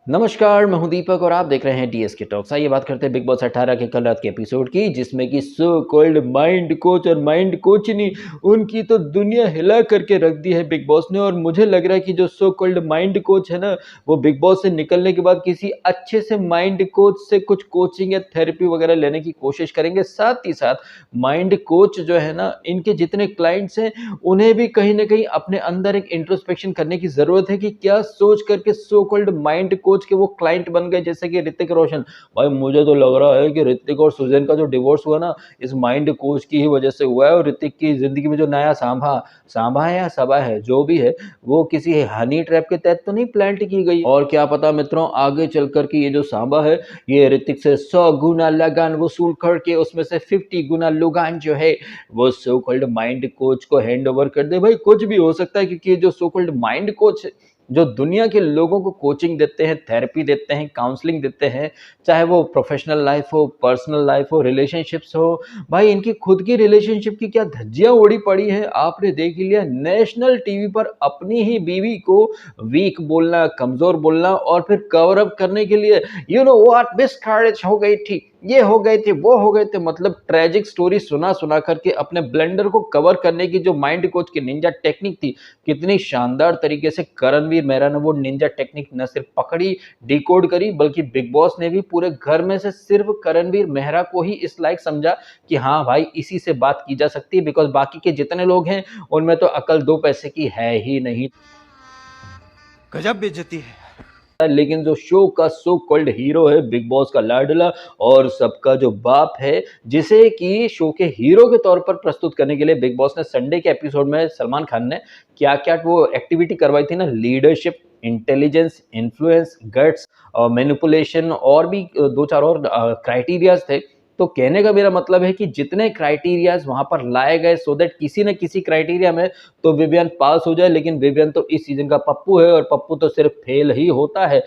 नमस्कार, मैं हूं दीपक और आप देख रहे हैं डीएसके टॉक्स। आइए बात करते हैं बिग बॉस 18 के कल रात के एपिसोड की, जिसमें कि सो कॉल्ड माइंड कोच और माइंड कोच नहीं, उनकी तो दुनिया हिला करके रख दी है बिग बॉस ने। और मुझे लग रहा है कि जो सो कॉल्ड माइंड कोच है ना, वो बिग बॉस से निकलने के बाद किसी अच्छे से माइंड कोच से कुछ कोचिंग या थेरेपी वगैरह लेने की कोशिश करेंगे। साथ ही साथ माइंड कोच जो है ना, इनके जितने क्लाइंट्स हैं, उन्हें भी कहीं ना कहीं अपने अंदर एक इंट्रोस्पेक्शन करने की जरूरत है कि क्या सोच करके सो कॉल्ड माइंड कोच के वो क्लाइंट बन गए, जैसे कि ऋतिक रोशन। भाई मुझे तो लग रहा है कि ऋतिक और सुजैन का जो डिवोर्स हुआ ना, इस माइंड कोच की ही वजह से हुआ है। और ऋतिक की जिंदगी में जो नया सांभा सांभा है या सबा है, जो भी है, वो किसी हनी ट्रैप के तहत तो नहीं प्लांट की गई। और क्या पता मित्रों, आगे चल करके ये जो सांभा है, ये ऋतिक से 100 गुना लगान वसूल करके उसमें से 50 गुना लगान जो है, वो सो कॉल्ड माइंड कोच को हैंड ओवर कर दे। भाई कुछ भी हो सकता है, क्योंकि जो सो कॉल्ड माइंड कोच जो दुनिया के लोगों को कोचिंग देते हैं, थेरेपी देते हैं, काउंसलिंग देते हैं, चाहे वो प्रोफेशनल लाइफ हो, पर्सनल लाइफ हो, रिलेशनशिप्स हो। भाई इनकी खुद की रिलेशनशिप की क्या धज्जियां उड़ी पड़ी है, आपने देख ही लिया। नेशनल टीवी पर अपनी ही बीवी को वीक बोलना, कमजोर बोलना, और फिर कवर अप करने के लिए यू नो व्हाट मिसकैरेज हो गई थी, ये हो गए थे, वो हो गए थे। मतलब ट्रेजिक स्टोरी सुना सुना करके अपने ब्लेंडर को कवर करने की जो माइंड कोच की निंजा टेक्निक थी, कितनी शानदार तरीके से करणवीर मेहरा ने वो निंजा टेक्निक न सिर्फ पकड़ी, डिकोड करी, बल्कि बिग बॉस ने भी पूरे घर में से सिर्फ करणवीर मेहरा को ही इस लायक समझा कि हाँ भाई, इसी से बात की जा सकती है, बिकॉज बाकी के जितने लोग हैं उनमें तो अकल दो पैसे की है ही नहीं। गजब बेइज्जती है। लेकिन जो शो का सो कॉल्ड हीरो है, बिग बॉस का लाडला और सबका जो बाप है, जिसे कि शो के हीरो के तौर पर प्रस्तुत करने के लिए बिग बॉस ने संडे के एपिसोड में सलमान खान ने क्या क्या वो एक्टिविटी करवाई थी ना, leadership, intelligence, influence, guts, manipulation, और भी दो चार और क्राइटेरियाज थे। तो कहने का मेरा मतलब है कि जितने क्राइटेरियाज वहां पर लाए गए, सो दैट किसी न किसी क्राइटेरिया में तो विवियन पास हो जाए। लेकिन विवियन तो इस सीजन का पप्पू है, और पप्पू तो सिर्फ फेल ही होता है।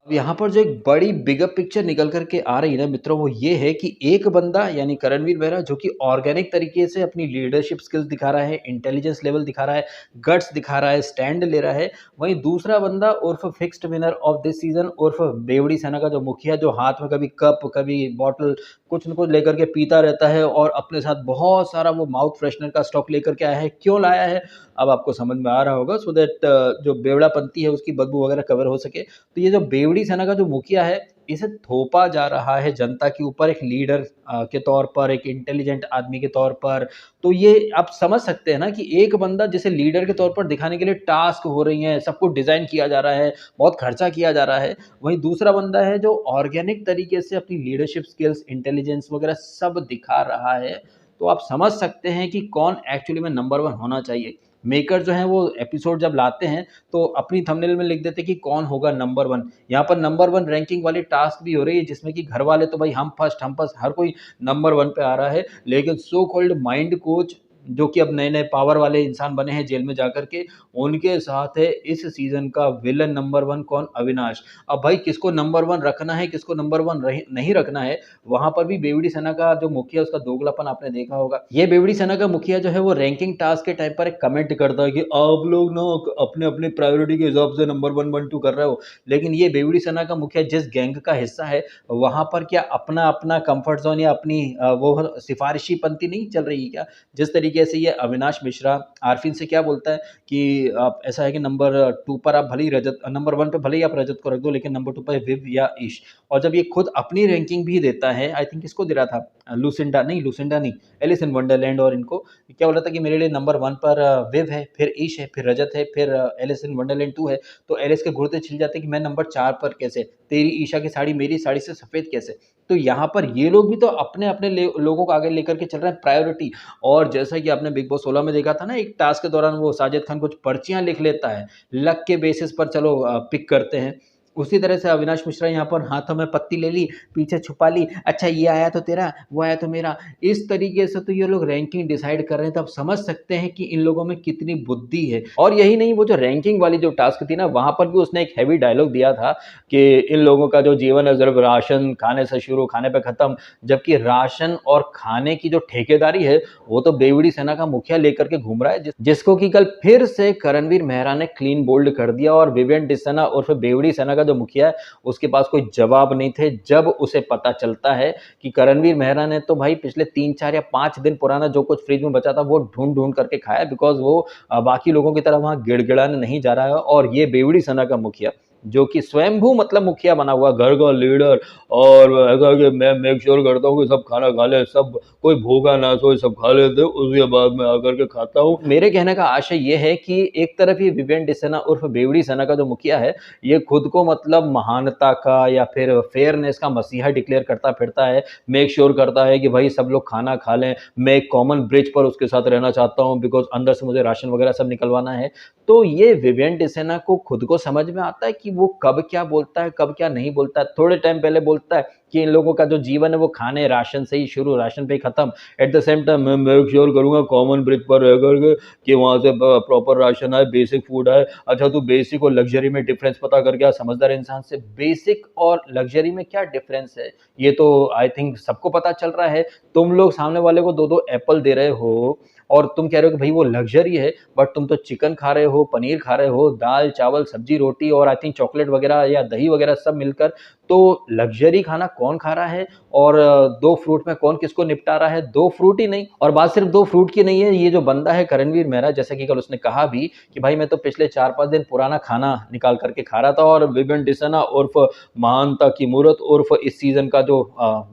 अब यहाँ पर जो एक बड़ी बिगर पिक्चर निकल करके आ रही है ना मित्रों, वो ये है कि एक बंदा यानी करणवीर मेहरा, जो कि ऑर्गेनिक तरीके से अपनी लीडरशिप स्किल्स दिखा रहा है, इंटेलिजेंस लेवल दिखा रहा है, गट्स दिखा रहा है, स्टैंड ले रहा है। वहीं दूसरा बंदा उर्फ fixed winner of this season उर्फ बेवड़ी सेना का जो मुखिया, जो हाथ में कभी कप कभी बॉटल कुछ न कुछ लेकर के पीता रहता है, और अपने साथ बहुत सारा वो माउथ फ्रेशनर का स्टॉक लेकर के आया है। क्यों लाया है, अब आपको समझ में आ रहा होगा, सो दैट जो बेवड़ापंती है उसकी बदबू वगैरह कवर हो सके। तो ये जो बेवड़ी सेना का जो मुखिया है, इसे थोपा जा रहा है जनता के ऊपर एक लीडर के तौर पर, एक इंटेलिजेंट आदमी के तौर पर। तो ये आप समझ सकते हैं ना कि एक बंदा जिसे लीडर के तौर पर दिखाने के लिए टास्क हो रही हैं, सब कुछ डिजाइन किया जा रहा है, बहुत खर्चा किया जा रहा है। वहीं दूसरा बंदा है जो ऑर्गेनिक तरीके से अपनी लीडरशिप स्किल्स, इंटेलिजेंस वगैरह सब दिखा रहा है। तो आप समझ सकते हैं कि कौन एक्चुअली में नंबर वन होना चाहिए। मेकर जो है वो एपिसोड जब लाते हैं, तो अपनी थंबनेल में लिख देते हैं कि कौन होगा नंबर वन। यहाँ पर नंबर वन रैंकिंग वाली टास्क भी हो रही है, जिसमें कि घर वाले तो भाई हम फर्स्ट हम फर्स्ट, हर कोई नंबर वन पे आ रहा है। लेकिन सो कॉल्ड माइंड कोच, जो कि अब नए नए पावर वाले इंसान बने हैं जेल में जाकर के, उनके साथ है इस सीजन का विलन नंबर वन कौन, अविनाश। अब भाई किसको नंबर वन रखना है, किसको नंबर वन नहीं रखना है, वहां पर भी बेवड़ी सेना का जो मुखिया, उसका दोगलापन आपने देखा होगा। ये बेवड़ी सेना का मुखिया जो है, वो रैंकिंग टास्क के टाइम पर एक कमेंट करता है कि आप लोग ना अपने अपने प्रायोरिटी के हिसाब से नंबर वन वन टू कर रहे हो। लेकिन ये बेवड़ी सेना का मुखिया जिस गैंग का हिस्सा है, वहां पर क्या अपना अपना कंफर्ट जोन या अपनी वो सिफारिशी पंक्ति नहीं चल रही है क्या? जिस तरीके से ये अविनाश मिश्रा आरफिन से क्या बोलता है कि आप ऐसा है कि नंबर टू पर आप भले ही रजत, नंबर वन पे भले ही आप रजत को रख दो, लेकिन नंबर टू पर विव या ईश। और जब ये खुद अपनी रैंकिंग भी देता है, आई थिंक किसको दे रहा था, लुसिंडा नहीं, लुसिंडा नहीं, एलिस इन वंडरलैंड, और इनको क्या बोला था कि मेरे लिए नंबर वन पर विव है, फिर ईश है, फिर रजत है, फिर एलिस इन वंडरलैंड टू है। तो एलिस के घुड़ते छिल जाते कि मैं नंबर चार पर कैसे, तेरी ईशा की साड़ी मेरी साड़ी से सफेद कैसे। तो यहाँ पर ये लोग भी तो अपने अपने लोगों को आगे लेकर के चल रहे हैं, प्रायोरिटी। और जैसा कि आपने बिग बॉस 16 में देखा था ना, एक टास्क के दौरान वो साजिद खान कुछ पर्चियां लिख लेता है, लक के बेसिस पर चलो पिक करते हैं। उसी तरह से अविनाश मिश्रा यहाँ पर हाथों में पत्ती ले ली, पीछे छुपा ली, अच्छा ये आया तो तेरा, वो आया तो मेरा। इस तरीके से तो ये लोग रैंकिंग डिसाइड कर रहे हैं, तो आप समझ सकते हैं कि इन लोगों में कितनी बुद्धि है। और यही नहीं, वो जो रैंकिंग वाली जो टास्क थी ना, वहाँ पर भी उसने एक हेवी डायलॉग दिया था कि इन लोगों का जो जीवन है सिर्फ राशन खाने से शुरू, खाने पे खत्म। जबकि राशन और खाने की जो ठेकेदारी है, वो तो बेवड़ी सेना का मुखिया लेकर के घूम रहा है, जिसको कि कल फिर से करणवीर मेहरा ने क्लीन बोल्ड कर दिया। और विवेन डिसना उर्फ बेवड़ी सेना का जो मुखिया है, उसके पास कोई जवाब नहीं थे जब उसे पता चलता है कि करणवीर मेहरा ने तो भाई पिछले 3 4 या 5 दिन पुराना जो कुछ फ्रिज में बचा था वो ढूंढ ढूंढ करके खाया, बिकॉज वो बाकी लोगों की तरह वहां गिड़गिड़ाने नहीं जा रहा है। और ये बेवड़ी सेना का मुखिया जो कि स्वयंभू मतलब मुखिया बना हुआ, घर का लीडर, और ऐसा कि मैं मेक श्योर करता हूँ कि सब खाना खा ले, सब कोई भूखा ना सोए, सब खा लेते, उसके बाद मैं आकर के खाता हूँ। मेरे कहने का आशय ये है कि एक तरफ ये विवेन डिसेना उर्फ बेवड़ी सेना का जो मुखिया है, ये खुद को मतलब महानता का या फिर फेयरनेस का मसीहा डिक्लेयर करता फिरता है, मेक श्योर करता है कि भाई सब लोग खाना खा लें, मैं एक कॉमन ब्रिज पर उसके साथ रहना चाहता हूँ बिकॉज अंदर से मुझे राशन वगैरह सब निकलवाना है। तो ये विवेन डिसेना को खुद को समझ में आता है कि वो कब क्या बोलता है, कब क्या नहीं बोलता है। थोड़े टाइम पहले बोलता है कि इन लोगों का जो जीवन है वो खाने राशन से ही शुरू, राशन पे ही खत्म। एट द सेम टाइम मैं मेक श्योर करूंगा कॉमन ब्रिज पर रह करके कि वहां से प्रॉपर राशन आए, बेसिक फूड आए। अच्छा तू बेसिक और लग्जरी में डिफरेंस पता कर गया समझदार इंसान से। बेसिक और लग्जरी में क्या डिफरेंस है, ये तो आई थिंक सबको पता चल रहा है। तुम लोग सामने वाले को 2 2 एप्पल दे रहे हो और तुम कह रहे हो कि भाई वो लग्जरी है, बट तुम तो चिकन खा रहे हो, पनीर खा रहे हो, दाल चावल सब्जी रोटी और आई थिंक चॉकलेट वगैरह या दही वगैरह सब मिलकर। तो लग्जरी खाना कौन खा रहा है और 2 फ्रूट में कौन किसको निपटा रहा है? 2 फ्रूट ही नहीं, और बात सिर्फ 2 फ्रूट की नहीं है। ये जो बंदा है करणवीर मेहरा, जैसा कि कल उसने कहा भी कि भाई मैं तो पिछले 4 5 दिन पुराना खाना निकाल करके खा रहा था। और विवेन डिसना उर्फ महानता की मूरत उर्फ इस सीजन का जो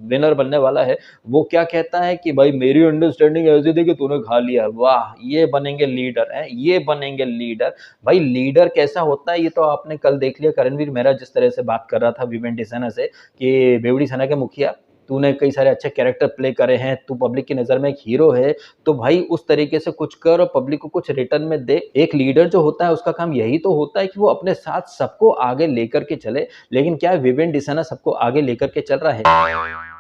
विनर बनने वाला है, वो क्या कहता है कि भाई मेरी अंडरस्टैंडिंग ऐसी थी कि तूने खा लिया, वाह ये बनेंगे लीडर है, ये बनेंगे लीडर। भाई लीडर कैसा होता है ये तो आपने कल देख लिया। करणवीर मेहरा जिस तरह से बात कर रहा था विवेन डिसेना से कि बेवड़ी सेना के मुखिया, तूने कई सारे अच्छे कैरेक्टर प्ले करे हैं, तू पब्लिक की नज़र में एक हीरो है, तो भाई उस तरीके से कुछ कर और पब्लिक को कुछ रिटर्न में दे। एक लीडर जो होता है उसका काम यही तो होता है कि वो अपने साथ सबको आगे लेकर के चले, लेकिन क्या विवेन डिसेना सबको आगे लेकर के चल रहा है?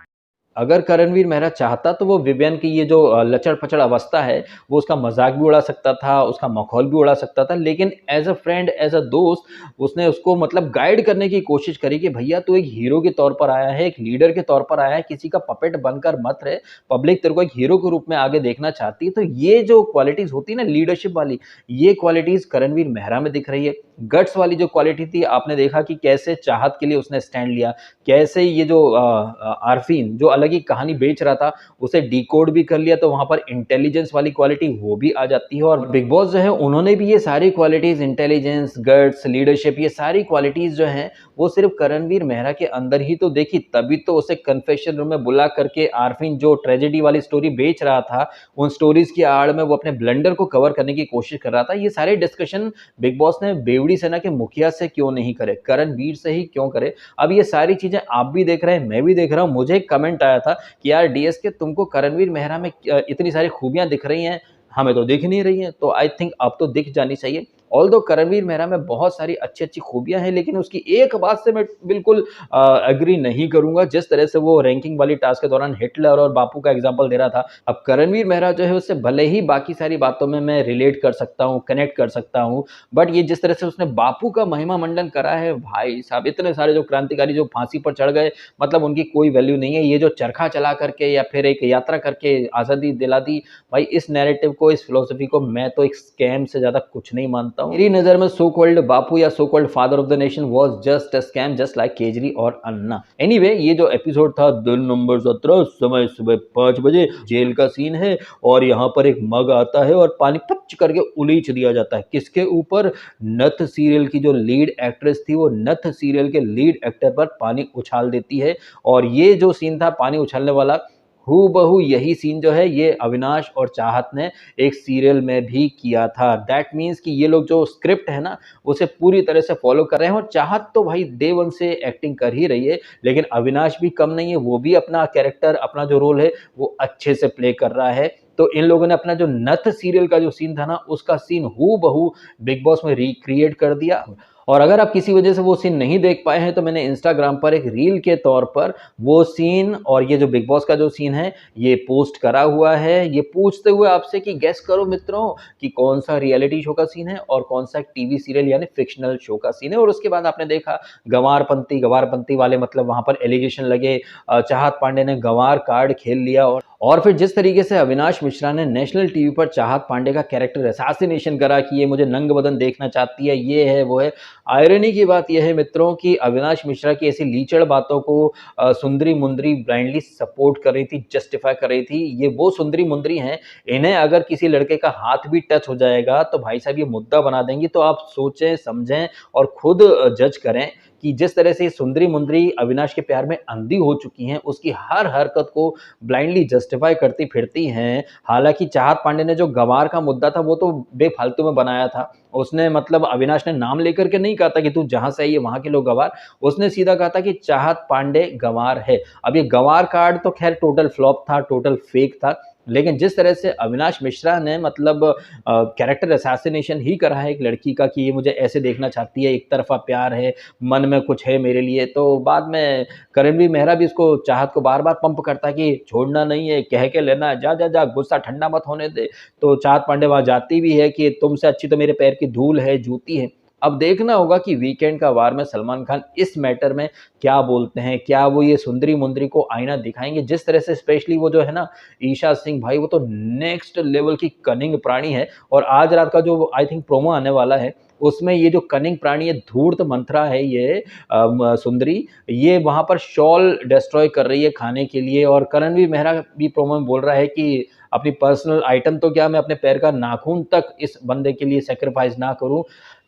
अगर करणवीर मेहरा चाहता तो वो विवियन की ये जो लचड़-पचड़ अवस्था है, वो उसका मज़ाक भी उड़ा सकता था, उसका मखौल भी उड़ा सकता था, लेकिन as a friend, as a दोस्त, उसने उसको मतलब गाइड करने की कोशिश करी कि भैया तू एक हीरो के तौर पर आया है, एक लीडर के तौर पर आया है, किसी का पपेट बनकर मत रह, पब्लिक तेरे को एक हीरो के रूप में आगे देखना चाहती है। तो ये जो क्वालिटीज़ होती है ना लीडरशिप वाली, ये क्वालिटीज़ करणवीर मेहरा में दिख रही है। गट्स वाली जो क्वालिटी थी, आपने देखा कि कैसे चाहत के लिए उसने स्टैंड लिया, कैसे ये जो आरफीन जो अलग ही कहानी बेच रहा था, उसे डिकोड भी कर लिया, तो वहाँ पर इंटेलिजेंस वाली क्वालिटी वो भी आ जाती है। और बिग बॉस जो है उन्होंने भी ये सारी क्वालिटीज़ इंटेलिजेंस, गट्स, लीडरशिप, ये सारी क्वालिटीज़ जो हैं वो सिर्फ करणवीर मेहरा के अंदर ही तो देखी, तभी तो उसे कन्फेशन रूम में बुला करके आरफीन जो ट्रेजेडी वाली स्टोरी बेच रहा था, उन स्टोरीज़ की आड़ में वो अपने ब्लंडर को कवर करने की कोशिश कर रहा था। ये सारे डिस्कशन बिग बॉस ने बेवड़ी सेना के मुखिया से क्यों नहीं करे, करणवीर से ही क्यों करे? अब ये सारी चीज़ें आप भी देख रहे हैं, मैं भी देख रहा हूँ। मुझे एक कमेंट आया था कि यार डीएसके तुमको करणवीर मेहरा में इतनी सारी खूबियाँ दिख रही हैं, हमें तो दिख नहीं रही हैं। तो आई थिंक अब तो दिख जानी चाहिए। ऑल्दो करणवीर मेहरा में बहुत सारी अच्छी-अच्छी खूबियाँ हैं, लेकिन उसकी एक बात से मैं बिल्कुल एग्री नहीं करूँगा, जिस तरह से वो रैंकिंग वाली टास्क के दौरान हिटलर और बापू का एग्ज़ाम्पल दे रहा था। अब करणवीर मेहरा जो है उससे भले ही बाकी सारी बातों में मैं रिलेट कर सकता हूँ, कनेक्ट कर सकता हूँ, बट ये जिस तरह से उसने बापू का महिमा मंडन करा है, भाई साहब इतने सारे जो क्रांतिकारी जो फांसी पर चढ़ गए, मतलब उनकी कोई वैल्यू नहीं है। ये जो चरखा चला करके या फिर एक यात्रा करके आज़ादी दिला दी, भाई इस नैरेटिव को, इस फिलॉसफी को मैं तो एक स्कैम से ज़्यादा कुछ नहीं मानता हूँ। मेरी नज़र में सो कॉल्ड बापू या so called father of the nation was just a scam, just like khejri और अन्ना। एनीवे, ये जो एपिसोड था दिन नंबर 17, समय सुबह 5 बजे, जेल का सीन है और यहाँ पर एक मग आता है और पानी पच करके उलीच दिया जाता है। किसके ऊपर? नथ सीरियल की जो लीड एक्ट्रेस थी, वो नथ सीरियल के लीड एक्टर पर पानी उछाल देती है। और ये जो सीन था पानी उछालने वाला, हूबहू यही सीन जो है ये अविनाश और चाहत ने एक सीरियल में भी किया था। दैट मीन्स कि ये लोग जो स्क्रिप्ट है ना, उसे पूरी तरह से फॉलो कर रहे हैं। और चाहत तो भाई डे वन से एक्टिंग कर ही रही है, लेकिन अविनाश भी कम नहीं है, वो भी अपना कैरेक्टर, अपना जो रोल है वो अच्छे से प्ले कर रहा है। तो इन लोगों ने अपना जो नथ सीरियल का जो सीन था ना, उसका सीन हूबहू बिग बॉस में रिक्रिएट कर दिया। और अगर आप किसी वजह से वो सीन नहीं देख पाए हैं तो मैंने इंस्टाग्राम पर एक रील के तौर पर वो सीन और ये जो बिग बॉस का जो सीन है ये पोस्ट करा हुआ है, ये पूछते हुए आपसे कि गेस करो मित्रों कि कौन सा रियलिटी शो का सीन है और कौन सा एक टीवी सीरियल यानी फिक्शनल शो का सीन है। और उसके बाद आपने देखा गंवारपंती गंवारपंती वाले मतलब वहां पर एलिगेशन लगे, चाहत पांडे ने गंवार कार्ड खेल लिया और फिर जिस तरीके से अविनाश मिश्रा ने नेशनल टीवी पर चाहत पांडे का कैरेक्टर असैसिनेशन करा कि ये मुझे नंग बदन देखना चाहती है, ये है वो है। आयरनी की बात यह है मित्रों कि अविनाश मिश्रा की ऐसी लीचड़ बातों को सुंदरी मुंदरी ब्लाइंडली सपोर्ट कर रही थी, जस्टिफाई कर रही थी। ये वो सुंदरी मुंदरी हैं, इन्हें अगर किसी लड़के का हाथ भी टच हो जाएगा तो भाई साहब ये मुद्दा बना देंगी। तो आप सोचें समझें और खुद जज करें कि जिस तरह से सुंदरी मुंदरी अविनाश के प्यार में अंधी हो चुकी हैं, उसकी हर हरकत को ब्लाइंडली जस्टिफाई करती फिरती हैं। हालांकि चाहत पांडे ने जो गंवार का मुद्दा था वो तो बेफालतू में बनाया था। उसने मतलब अविनाश ने नाम लेकर के नहीं कहा था कि तू जहां से आई है वहां के लोग गंवार, उसने सीधा कहा था कि चाहत पांडे गंवार है। अब ये गंवार कार्ड तो खैर टोटल फ्लॉप था, टोटल फेक था, लेकिन जिस तरह से अविनाश मिश्रा ने मतलब कैरेक्टर असैसिनेशन ही करा है एक लड़की का कि ये मुझे ऐसे देखना चाहती है, एक तरफा प्यार है, मन में कुछ है मेरे लिए, तो बाद में करणवीर मेहरा भी इसको चाहत को बार बार पंप करता है कि छोड़ना नहीं है, कह के लेना है, जा जा जा गुस्सा ठंडा मत होने दे। तो चाहत पांडे वहां जाती भी है कि तुमसे अच्छी तो मेरे पैर की धूल है, जूती है। अब देखना होगा कि वीकेंड का वार में सलमान खान इस मैटर में क्या बोलते हैं, क्या वो ये सुंदरी मुंदरी को आईना दिखाएंगे। जिस तरह से स्पेशली वो जो है ना ईशा सिंह भाई, वो तो नेक्स्ट लेवल की कनिंग प्राणी है। और आज रात का जो आई थिंक प्रोमो आने वाला है उसमें ये जो कनिंग प्राणी है धूर्त मंथरा है ये सुंदरी, ये वहां पर शॉल डिस्ट्रॉय कर रही है खाने के लिए। और करणवीर मेहरा भी प्रोमो में बोल रहा है कि अपनी पर्सनल आइटम तो क्या मैं अपने पैर का नाखून तक इस बंदे के लिए सेक्रीफाइस ना करूं,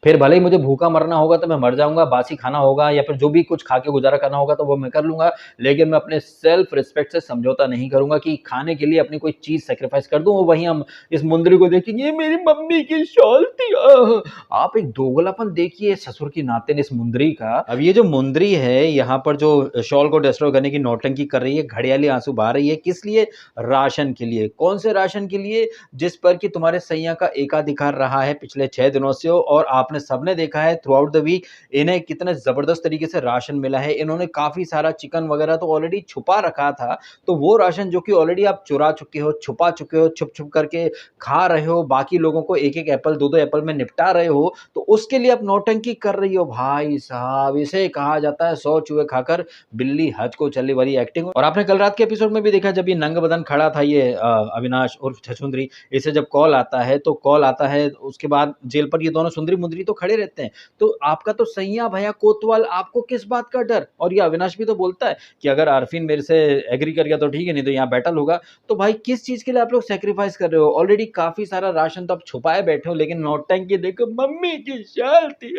फिर भले ही मुझे भूखा मरना होगा तो मैं मर जाऊंगा, बासी खाना होगा या फिर जो भी कुछ खा के गुजारा करना होगा तो वो मैं कर लूंगा, लेकिन मैं अपने सेल्फ रिस्पेक्ट से समझौता नहीं करूंगा कि खाने के लिए अपनी कोई चीज सेक्रीफाइस कर दूं। वहीं हम इस मुंदरी को देखेंगे ये मेरी मम्मी की शॉल थी। आप एक दोगलापन देखिए ससुर की नाते इस मुंदरी का। अब ये जो मुंदरी है यहाँ पर जो शॉल को डिस्ट्रॉय करने की नौटंकी कर रही है, घड़ियाली आंसू बहा रही है, किस लिए? राशन के लिए। कौन से राशन के लिए? जिस पर कि तुम्हारे सैया का एकाधिकार रहा है पिछले 6 दिनों से। और आपने सबने देखा है थ्रू आउट द वीक इन्हें कितने जबरदस्त तरीके से राशन मिला है। इन्होंने काफी सारा चिकन वगैरह तो ऑलरेडी छुपा रखा था, तो वो राशन जो कि ऑलरेडी आप चुरा चुके हो, छुपा चुके हो, छुप छुप करके खा रहे हो, बाकी लोगों को एक एक एप्पल दो दो एप्पल में निपटा रहे हो, तो उसके लिए आप नौटंकी कर रही हो। भाई साहब इसे कहा जाता है 100 चूहे खाकर बिल्ली हज को चली वाली एक्टिंग। और आपने कल रात के एपिसोड में भी देखा जब ये नंग बदन खड़ा था ये अविनाश और छछुंदरी, इसे जब कॉल आता है तो कॉल आता है उसके बाद जेल पर ये दोनों सुंदरी मुंदरी तो खड़े रहते हैं। तो आपका तो सैया भैया कोतवाल, आपको किस बात का डर? और ये अविनाश भी तो बोलता है कि अगर आरफीन मेरे से एग्री कर गया तो ठीक है, नहीं तो यहाँ बैटल होगा। तो भाई किस चीज के लिए आप लोग सेक्रीफाइस कर रहे हो? ऑलरेडी काफी सारा राशन तो आप छुपाए बैठे हो, लेकिन नौटंकी देखो, मम्मी की शाल थी,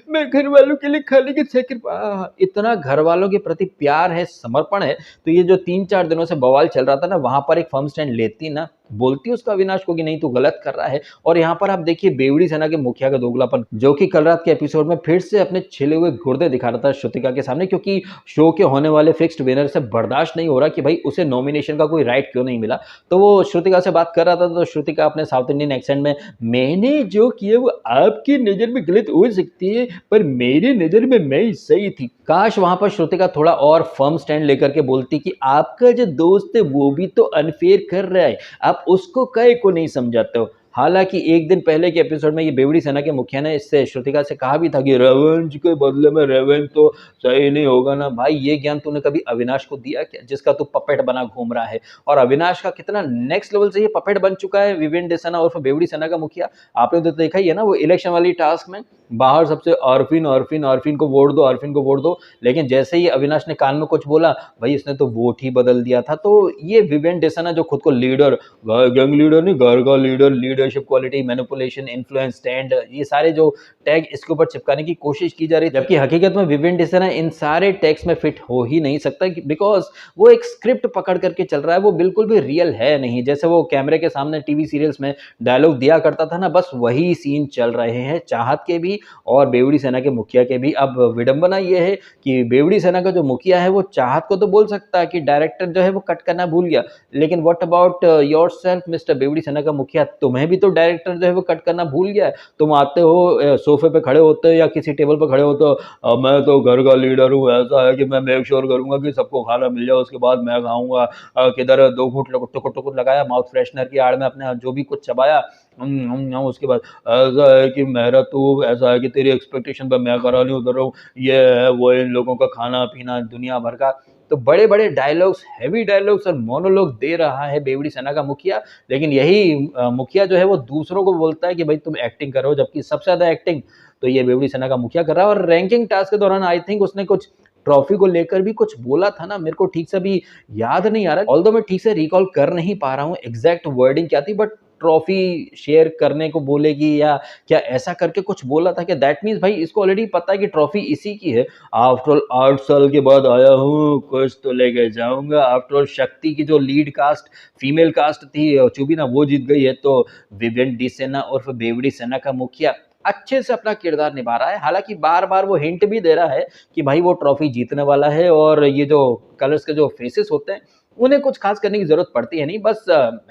मैं घर वालों के लिए खाने की सेक्रीफाइस। इतना घर वालों के प्रति प्यार है, समर्पण है, तो ये जो 3-4 दिनों से बवाल चल रहा था ना, वहां पर एक फर्म स्टैंड लेती ना, बोलती उसका अविनाश को कि नहीं तू गलत कर रहा है। और यहाँ पर आप देखिए बेवड़ी सेना के मुखिया का दोगलापन, जो कि कल रात के एपिसोड में फिर से अपने छिले हुए गुर्दे दिखा रहा था श्रुतिका के सामने, क्योंकि शो के होने वाले फिक्स्ड विनर से बर्दाश्त नहीं हो रहा कि भाई उसे नॉमिनेशन का कोई राइट क्यों नहीं मिला। तो वो श्रुतिका से बात कर रहा था, तो श्रुतिका अपने साउथ इंडियन एक्सेंट में, मैंने जो किया वो आपकी नजर में गलत हो सकती है पर मेरे नजर में मैं सही थी। काश वहां पर श्रुतिका थोड़ा और फर्म स्टैंड लेकर के बोलती कि आपका जो दोस्त है वो भी तो अनफेयर कर रहा है, आप उसको काहे को नहीं समझाते हो। हालांकि एक दिन पहले के एपिसोड में ये बेवड़ी सेना के मुखिया ने इससे श्रुतिका से कहा भी था कि रेवेंज के बदले में रेवेंज तो सही नहीं होगा ना। भाई ये ज्ञान तूने कभी अविनाश को दिया क्या, जिसका तू पपेट बना घूम रहा है? और अविनाश का कितना नेक्स्ट लेवल से ये पपेट बन चुका है विवेन डेसाना और बेवड़ी सेना का मुखिया। आपने तो देखा ही है ना वो इलेक्शन वाली टास्क में बाहर सबसे अरफिन अरफिन अरफिन को वोट दो, अरफिन को वोट दो, लेकिन जैसे ही अविनाश ने कान में कुछ बोला भाई इसने तो वोट ही बदल दिया था। तो ये विवेन डेसाना जो खुद को लीडर, गैंग लीडर नहीं, घर का leader, leadership quality, manipulation, influence, stand, ये सारे जो टैग इसके ऊपर चिपकाने की कोशिश की जा रही है, जबकि हकीकत में विवेन डेसाना इन सारे टैग्स में फिट हो ही नहीं सकता, बिकॉज वो एक स्क्रिप्ट पकड़ करके चल रहा है, वो बिल्कुल भी रियल है नहीं। जैसे वो कैमरे के सामने टीवी सीरियल्स में डायलॉग दिया करता था ना, बस वही सीन चल रहे हैं चाहत के भी और बेवड़ी सेना के मुखिया के भी। अब विडंबना ये है कि बेवड़ी सेना का जो मुखिया है वो चाहत को तो बोल सकता है कि डायरेक्टर जो है वो कट करना भूल गया, लेकिन व्हाट अबाउट योरसेल्फ मिस्टर बेवड़ी सेना का मुखिया, तुम्हें भी भी तो डायरेक्टर जो है वो कट करना भूल गया है। तुम आते हो सोफे पे खड़े होते हो या किसी टेबल पे खड़े होते हो, मैं तो घर का लीडर हूँ, ऐसा है कि मैं मेक श्योर करूंगा कि सबको खाना मिल जाए, उसके बाद मैं खाऊंगा। किधर 2 घूंट टुकुर टुकुर लगाया, माउथ फ्रेशनर की आड़ में अपने जो भी कुछ चबाया, उसके बाद ऐसा है कि मेरा तो ऐसा है कि तेरी एक्सपेक्टेशन पे मैं करा नहीं उतर रहा हूँ, ये है वो, इन लोगों का खाना पीना दुनिया भर का। तो बड़े बड़े डायलॉग्स, हैवी डायलॉग्स और मोनोलॉग दे रहा है बेवड़ी सेना का मुखिया। लेकिन यही मुखिया जो है वो दूसरों को बोलता है कि भाई तुम एक्टिंग करो, जबकि सबसे ज्यादा एक्टिंग तो ये बेवड़ी सेना का मुखिया कर रहा है। और रैंकिंग टास्क के दौरान आई थिंक उसने कुछ ट्रॉफी को लेकर भी कुछ बोला था ना, मेरे को ठीक से अभी याद नहीं आ रहा, ऑल्दो मैं ठीक से रिकॉल कर नहीं पा रहा हूँ एग्जैक्ट वर्डिंग क्या थी, बट ट्रॉफी शेयर करने को बोलेगी या क्या ऐसा करके कुछ बोला था कि दैट मीन्स भाई इसको ऑलरेडी पता है कि ट्रॉफी इसी की है। आफ्टर ऑल 8 साल के बाद आया हूँ, कुछ तो लेके जाऊंगा। आफ्टर ऑल शक्ति की जो लीड कास्ट फीमेल कास्ट थी चुबी ना, वो जीत गई है, तो विवेन डी सेना और बेवड़ी सेना का मुखिया अच्छे से अपना किरदार निभा रहा है। हालांकि बार बार वो हिंट भी दे रहा है कि भाई वो ट्रॉफी जीतने वाला है, और ये जो कलर्स के जो फेसेस होते हैं उन्हें कुछ खास करने की जरूरत पड़ती है नहीं, बस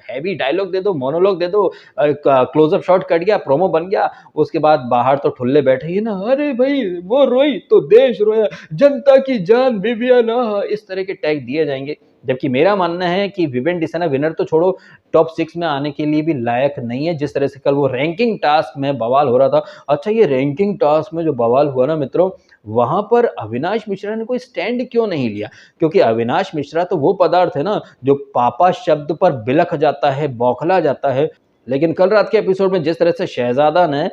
हैवी डायलॉग दे दो, मोनोलॉग दे दो, क्लोजअप शॉट कट गया, प्रोमो बन गया, उसके बाद बाहर तो ठुल्ले बैठे ही ना, अरे भाई वो रोई तो देश रोया, जनता की जान विवियन, इस तरह के टैग दिए जाएंगे। जबकि मेरा मानना है कि विवेन डिसेना विनर तो छोड़ो, टॉप 6 में आने के लिए भी लायक नहीं है। जिस तरह से कल वो रैंकिंग टास्क में बवाल हो रहा था, अच्छा ये रैंकिंग टास्क में जो बवाल हुआ ना मित्रों, वहां पर अविनाश मिश्रा ने कोई स्टैंड क्यों नहीं लिया? क्योंकि अविनाश मिश्रा तो वो पदार्थ है ना जो पापा शब्द पर बिलख जाता है, बौखला जाता है। लेकिन कल रात के एपिसोड में जिस तरह से शहजादा ने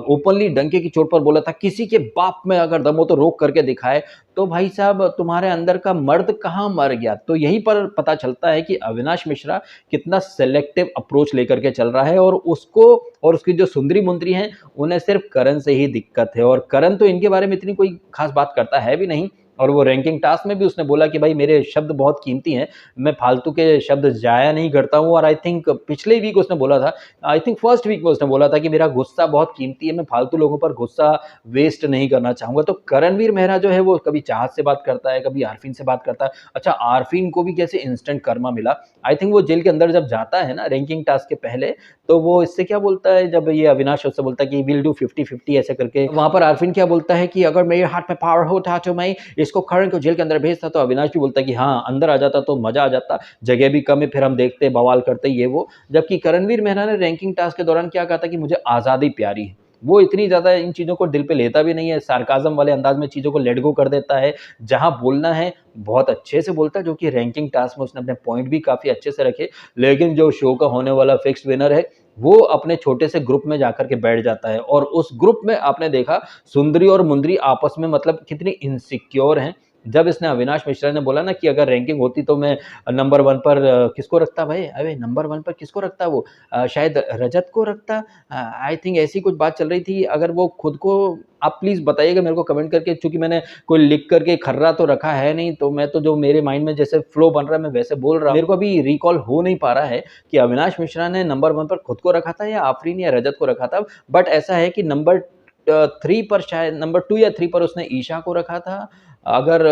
ओपनली डंके की चोट पर बोला था, किसी के बाप में अगर दम हो तो रोक करके दिखाए, तो भाई साहब तुम्हारे अंदर का मर्द कहाँ मर गया? तो यहीं पर पता चलता है कि अविनाश मिश्रा कितना सेलेक्टिव अप्रोच लेकर के चल रहा है, और उसको और उसकी जो सुंदरी मुंदरी हैं उन्हें सिर्फ करण से ही दिक्कत है, और करण तो इनके बारे में इतनी कोई खास बात करता है भी नहीं। और वो रैंकिंग टास्क में भी उसने बोला कि भाई मेरे शब्द बहुत कीमती हैं, मैं फालतू के शब्द जाया नहीं करता हूँ। और आई थिंक पिछले वीक उसने बोला था, आई थिंक फर्स्ट वीक में उसने बोला था कि मेरा गुस्सा बहुत कीमती है, मैं फालतू लोगों पर गुस्सा वेस्ट नहीं करना चाहूंगा। तो करणवीर मेहरा जो है वो कभी चाहत से बात करता है, कभी आरफीन से बात करता है। अच्छा आरफीन को भी कैसे इंस्टेंट कर्मा मिला, आई थिंक वो जेल के अंदर जब जाता है ना रैंकिंग टास्क के पहले, तो वो इससे क्या बोलता है, जब ये अविनाश उससे बोलता है कि विल डू 50-50 ऐसे करके, वहां पर आरफीन क्या बोलता है कि अगर मेरे हाथ में पावर होता तो मैं इसको करण को जेल के अंदर भेजता। तो अविनाश भी बोलता है कि हाँ अंदर आ जाता तो मजा आ जाता, जगह भी कम है, फिर हम देखते बवाल करते ये वो। जबकि करणवीर मेहरा ने रैंकिंग टास्क के दौरान क्या कहा था कि मुझे आजादी प्यारी है, वो इतनी ज्यादा इन चीजों को दिल पे लेता भी नहीं है, सार्काज्म वाले अंदाज में चीजों को लेट गो कर देता है, जहां बोलना है बहुत अच्छे से बोलता है, जो कि रैंकिंग टास्क में उसने अपने पॉइंट भी काफी अच्छे से रखे। लेकिन जो शो का होने वाला फिक्स्ड विनर है वो अपने छोटे से ग्रुप में जाकर के बैठ जाता है, और उस ग्रुप में आपने देखा सुंदरी और मुंदरी आपस में मतलब कितनी इनसिक्योर हैं। जब इसने अविनाश मिश्रा ने बोला ना कि अगर रैंकिंग होती तो मैं नंबर 1 पर किसको रखता भाई, अरे नंबर 1 पर किसको रखता, वो शायद रजत को रखता, आई थिंक ऐसी कुछ बात चल रही थी। अगर वो खुद को, आप प्लीज बताइएगा मेरे को कमेंट करके, चूंकि मैंने कोई लिख करके खर्रा तो रखा है नहीं, तो मैं तो जो मेरे माइंड में जैसे फ्लो बन रहा है मैं वैसे बोल रहा हूँ। मेरे को अभी रिकॉल हो नहीं पा रहा है कि अविनाश मिश्रा ने नंबर 1 पर खुद को रखा था या आफरीन या रजत को रखा था, बट ऐसा है कि नंबर 3 पर, शायद नंबर 2 या 3 पर उसने ईशा को रखा था, अगर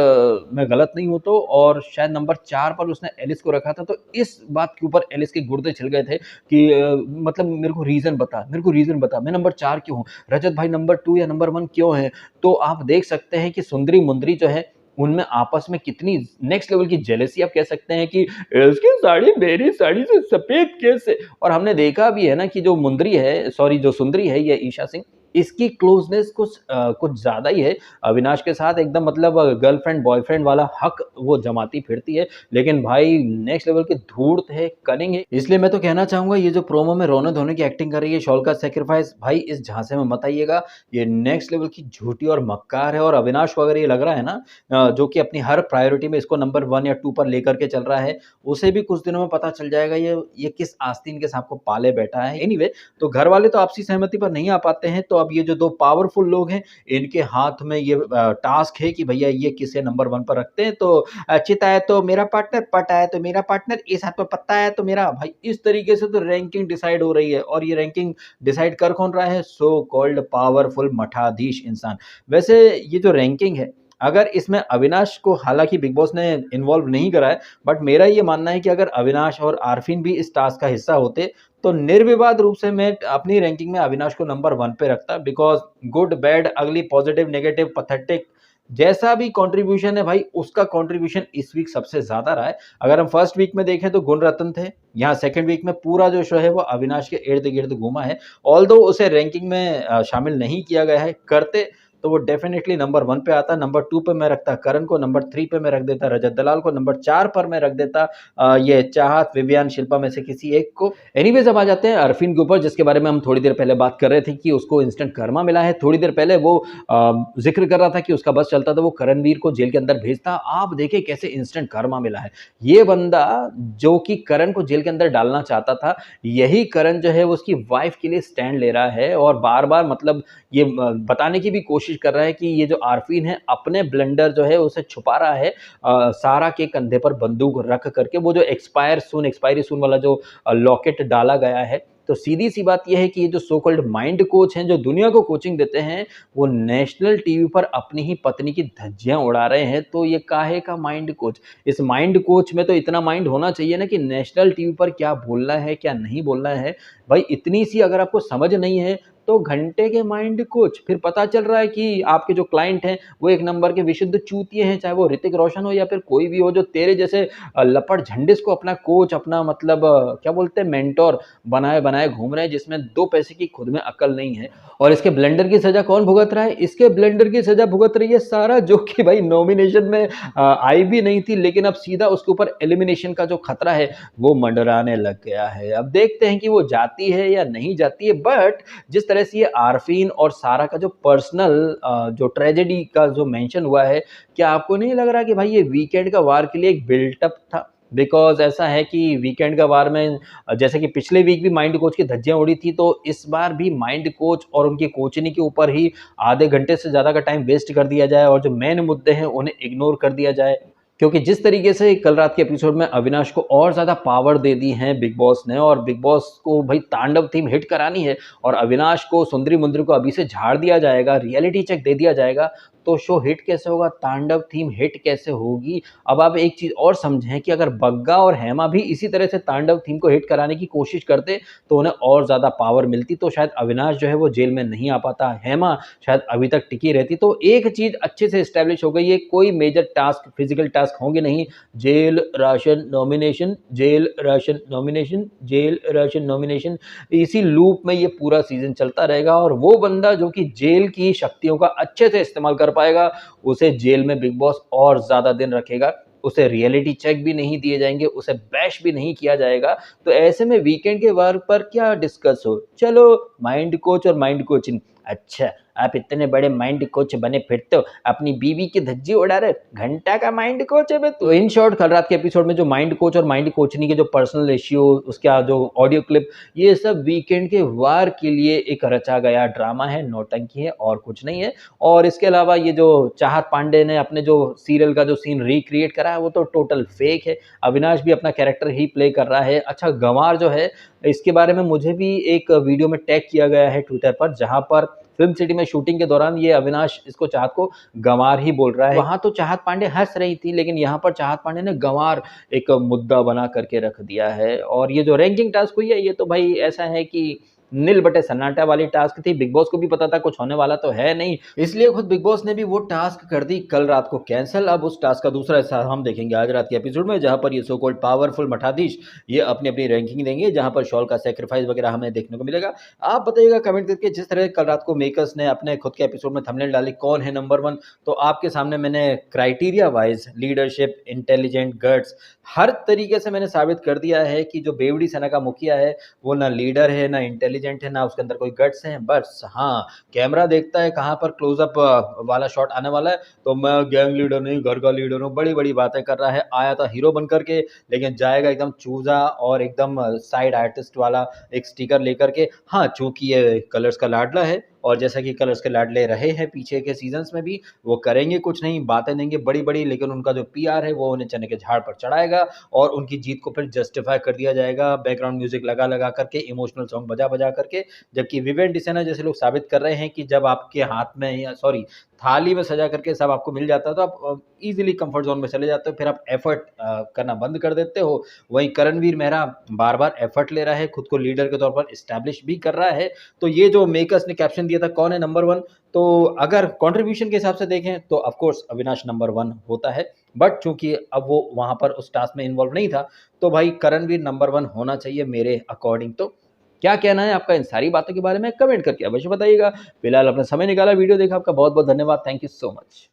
मैं गलत नहीं हूं तो, और शायद नंबर 4 पर उसने एलिस को रखा था। तो इस बात के ऊपर एलिस के गुर्दे छिल गए थे कि मतलब मेरे को रीजन बता, मेरे को रीजन बता, मैं नंबर 4 क्यों हूँ, रजत भाई नंबर 2 या नंबर 1 क्यों है? तो आप देख सकते हैं कि सुंदरी मुंदरी जो है उनमें आपस में कितनी नेक्स्ट लेवल की जेलेसी, आप कह सकते हैं कि इसकी साड़ी मेरी साड़ी से सफेद कैसे। और हमने देखा भी है ना कि जो मुंदरी है, सॉरी जो सुंदरी है, ये ईशा सिंह, इसकी क्लोजनेस कुछ ज्यादा ही है अविनाश के साथ, एकदम मतलब गर्लफ्रेंड बॉयफ्रेंड वाला हक वो जमाती फिरती है। लेकिन भाई नेक्स्ट लेवल की धूर्त है, कनिंग है। इसलिए मैं तो कहना चाहूंगा ये जो प्रोमो में रोने धोने की एक्टिंग कर रही है शॉल का सेक्रीफाइस, भाई इस झांसे में मत आइएगा, ये नेक्स्ट लेवल की झूठी और मक्कार है। और अविनाश को अगर ये लग रहा है ना जो कि अपनी हर प्रायोरिटी में इसको नंबर 1 या 2 पर लेकर के चल रहा है, उसे भी कुछ दिनों में पता चल जाएगा ये किस आस्तीन के सांप को पाले बैठा है। एनीवे, तो घर वाले तो आपसी सहमति पर नहीं आ पाते हैं, तो अब ये जो 2 पावरफुल लोग हैं इनके हाथ में ये टास्क है कि भैया ये किसे नंबर 1 पर रखते हैं। तो चिता है तो मेरा पार्टनर, पटा है तो मेरा पार्टनर, इस हाथ पर पत्ता है तो मेरा भाई, इस तरीके से तो रैंकिंग डिसाइड हो रही है। और ये रैंकिंग डिसाइड कर कौन रहा है? सो कॉल्ड पावरफुल मठाधीश इंसान। वैसे ये जो रैंकिंग है अगर इसमें अविनाश को हालाँकि बिग बॉस ने इन्वॉल्व नहीं करा है, बट मेरा ये मानना है कि अगर अविनाश और आरफिन भी इस टास्क का हिस्सा होते, तो निर्विवाद रूप से मैं अपनी रैंकिंग में अविनाश को नंबर 1 पे रखता बिकॉज़ गुड, बैड, अगली, पॉजिटिव, नेगेटिव, पैथेटिक जैसा भी कंट्रीब्यूशन है भाई, उसका कंट्रीब्यूशन इस वीक सबसे ज़्यादा रहा है। अगर हम फर्स्ट वीक में देखें तो गुणरत्न थे, यहाँ सेकंड वीक में पूरा जो शो है वो अविनाश के इर्द-गिर्द घूमा है। ऑल्दो उसे रैंकिंग में शामिल नहीं किया गया है, करते तो वो डेफिनिटली नंबर 1 पे आता, नंबर 2 पे मैं रखता करण को, नंबर 3 पे मैं रख देता रजत दलाल को, नंबर 4 पर मैं रख देता ये चाहत, विवियान, शिल्पा में से किसी एक को। एनीवेज़ अब आ जाते हैं अरफीन के ऊपर जिसके बारे में हम थोड़ी देर पहले बात कर रहे थे कि उसको इंस्टेंट कर्मा मिला है। थोड़ी देर पहले वो ज़िक्र कर रहा था कि उसका बस चलता तो वो करणवीर को जेल के अंदर भेजता। आप देखिए कैसे इंस्टेंट कर्मा मिला है। ये बंदा जो कि करण को जेल के अंदर डालना चाहता था, यही करण जो है वो उसकी वाइफ़ के लिए स्टैंड ले रहा है और बार-बार मतलब ये बताने की भी कोशिश कर रहा है कि ये जो आरफीन है अपने ब्लंडर जो है उसे छुपा रहा है सारा के कंधे पर बंदूक रख करके। वो जो एक्सपायरी सून वाला जो लॉकेट डाला गया है, तो सीधी सी बात यह है कि ये जो सो कॉल्ड माइंड कोच हैं जो दुनिया को कोचिंग देते हैं, वो नेशनल टीवी पर अपनी ही पत्नी की धज्जियां उड़ा रहे हैं। तो ये काहे का माइंड कोच? इस माइंड कोच में तो इतना माइंड होना चाहिए ना कि नेशनल टीवी पर क्या बोलना है क्या नहीं बोलना है। भाई इतनी सी अगर आपको समझ नहीं है तो घंटे के माइंड कोच। फिर पता चल रहा है कि आपके जो क्लाइंट हैं वो एक नंबर के विशुद्ध चूतिए हैं, चाहे वो ऋतिक रोशन हो या फिर कोई भी हो जो तेरे जैसे लपट झंडिस को अपना कोच, अपना मतलब क्या बोलते हैं मेंटोर बनाए बनाए घूम रहे हैं, जिसमें 2 पैसे की खुद में अकल नहीं है। और इसके ब्लंडर की सजा कौन भुगत रहा है? इसके ब्लंडर की सजा भुगत रही है सारा, जो कि भाई नॉमिनेशन में आई भी नहीं थी, लेकिन अब सीधा उसके ऊपर एलिमिनेशन का जो खतरा है वो मंडराने लग गया है। अब देखते हैं कि वो जाती है या नहीं जाती है। बट जिस तरह से ये आरफीन और सारा का जो पर्सनल जो ट्रेजेडी का जो मेंशन हुआ है, क्या आपको नहीं लग रहा कि भाई ये वीकेंड का वार के लिए एक बिल्टअप था? बिकॉज़ ऐसा है कि वीकेंड का वार में जैसे कि पिछले वीक भी माइंड कोच की धज्जियाँ उड़ी थी, तो इस बार भी माइंड कोच और उनकी कोचनी के ऊपर ही आधे घंटे से ज़्यादा का टाइम वेस्ट कर दिया जाए और जो मेन मुद्दे हैं उन्हें इग्नोर कर दिया जाए। क्योंकि जिस तरीके से कल रात के एपिसोड में अविनाश को और ज़्यादा पावर दे दी है बिग बॉस ने, और बिग बॉस को भाई तांडव थीम हिट करानी है और अविनाश को, सुंदरी मुंदरी को अभी से झाड़ दिया जाएगा, रियलिटी चेक दे दिया जाएगा, तो शो हिट कैसे होगा? तांडव थीम हिट कैसे होगी? अब आप एक चीज़ और समझें कि अगर बग्गा और हेमा भी इसी तरह से तांडव थीम को हिट कराने की कोशिश करते तो उन्हें और ज़्यादा पावर मिलती, तो शायद अविनाश जो है वो जेल में नहीं आ पाता, हेमा शायद अभी तक टिकी रहती। तो एक चीज़ अच्छे से एस्टैब्लिश हो गई है, कोई मेजर टास्क, फिजिकल टास्क होंगे नहीं। Jail, ration, nomination, jail, ration, nomination, jail, ration, nomination, इसी लूप में ये पूरा सीज़न चलता रहेगा और वो बंदा जो कि जेल की शक्तियों का अच्छे से इस्तेमाल कर पाएगा, उसे जेल में बिग बॉस और ज़्यादा दिन रखेगा। उसे रियलिटी चेक भी नहीं दिए जाएँगे, उसे बैश भी नहीं किया जाएगा। तो ऐसे में वीकेंड के वार पर क्या डिस्कस हो? चलो माइंड कोच और माइंड कोचिंग। अच्छा, आप इतने बड़े माइंड कोच बने फिरते हो, अपनी बीवी की धज्जी उड़ा रहे हो, घंटा का माइंड कोच है बे तू। तो इन शॉर्ट कल रात के एपिसोड में जो माइंड कोच और माइंड कोचनी के जो पर्सनल इश्यू, उसका जो ऑडियो क्लिप, ये सब वीकेंड के वार के लिए एक रचा गया ड्रामा है, नौटंकी है और कुछ नहीं है। और इसके अलावा ये जो चाहत पांडे ने अपने जो सीरियल का जो सीन रिक्रिएट करा है वो तो टोटल फेक है। अविनाश भी अपना कैरेक्टर ही प्ले कर रहा है। अच्छा, गंवार जो है इसके बारे में मुझे भी एक वीडियो में टैग किया गया है ट्विटर पर, जहाँ पर फिल्म सिटी में शूटिंग के दौरान ये अविनाश इसको चाहत को गंवार ही बोल रहा है। वहाँ तो चाहत पांडे हँस रही थी, लेकिन यहाँ पर चाहत पांडे ने गंवार एक मुद्दा बना करके रख दिया है। और ये जो रैंकिंग टास्क हुई है, ये तो भाई ऐसा है कि नील बटे सन्नाटा वाली टास्क थी। बिग बॉस को भी पता था कुछ होने वाला तो है नहीं, इसलिए खुद बिग बॉस ने भी वो टास्क कर दी कल रात को कैंसिल। अब उस टास्क का दूसरा हिस्सा हम देखेंगे आज रात के एपिसोड में, जहां पर ये सो कॉल्ड पावरफुल मठाधीश ये अपनी अपनी रैंकिंग देंगे, जहां पर शॉल का सैक्रिफाइस वगैरह हमें देखने को मिलेगा। आप बताइएगा कमेंट करके, जिस तरह कल रात को मेकर्स ने अपने खुद के एपिसोड में थंबनेल डाली कौन है नंबर 1, तो आपके सामने मैंने criteria wise leadership, intelligent, guts, हर तरीके से मैंने साबित कर दिया है कि जो बेवड़ी सेना का मुखिया है वो ना लीडर है, ना इंटेलिजेंट है, ना उसके अंदर कोई गट्स है। बस हाँ, कैमरा देखता है कहाँ पर क्लोजअप वाला शॉट आने वाला है, तो मैं गैंग लीडर नहीं, घर का लीडर हूँ, बड़ी बड़ी बातें कर रहा है। आया था हीरो बन करके, लेकिन जाएगा एकदम चूजा और एकदम साइड आर्टिस्ट वाला एक स्टिकर लेकर के। हाँ, चूंकि ये कलर्स का लाडला है और जैसा कि कलर्स के लाडले रहे हैं पीछे के सीजन्स में भी, वो करेंगे कुछ नहीं, बातें देंगे बड़ी बड़ी, लेकिन उनका जो पीआर है वो उन्हें चने के झाड़ पर चढ़ाएगा और उनकी जीत को फिर जस्टिफाई कर दिया जाएगा बैकग्राउंड म्यूजिक लगा लगा करके, इमोशनल सॉन्ग बजा बजा करके। जबकि विवेन डिसेना जैसे लोग साबित कर रहे हैं कि जब आपके हाथ में, या सॉरी, थाली में सजा करके सब आपको मिल जाता है, तो आप ईज़िली कम्फर्ट ज़ोन में चले जाते हो, फिर आप एफ़र्ट करना बंद कर देते हो। वहीं करणवीर मेहरा बार-बार एफ़र्ट ले रहा है, खुद को लीडर के तौर पर एस्टैब्लिश भी कर रहा है। तो ये जो मेकर्स ने कैप्शन दिया था, कौन है नंबर 1? तो अगर कंट्रीब्यूशन के हिसाब से देखें तो ऑफ कोर्स अविनाश नंबर 1 होता है। बट चूँकि अब वो वहाँ पर उस टास्क में इन्वॉल्व नहीं था, तो भाई करणवीर नंबर 1 होना चाहिए मेरे अकॉर्डिंग तो। क्या कहना है आपका इन सारी बातों के बारे में? कमेंट करके अवश्य बताइएगा। फिलहाल अपना समय निकाला, वीडियो देखा, आपका बहुत-बहुत धन्यवाद। Thank you so much.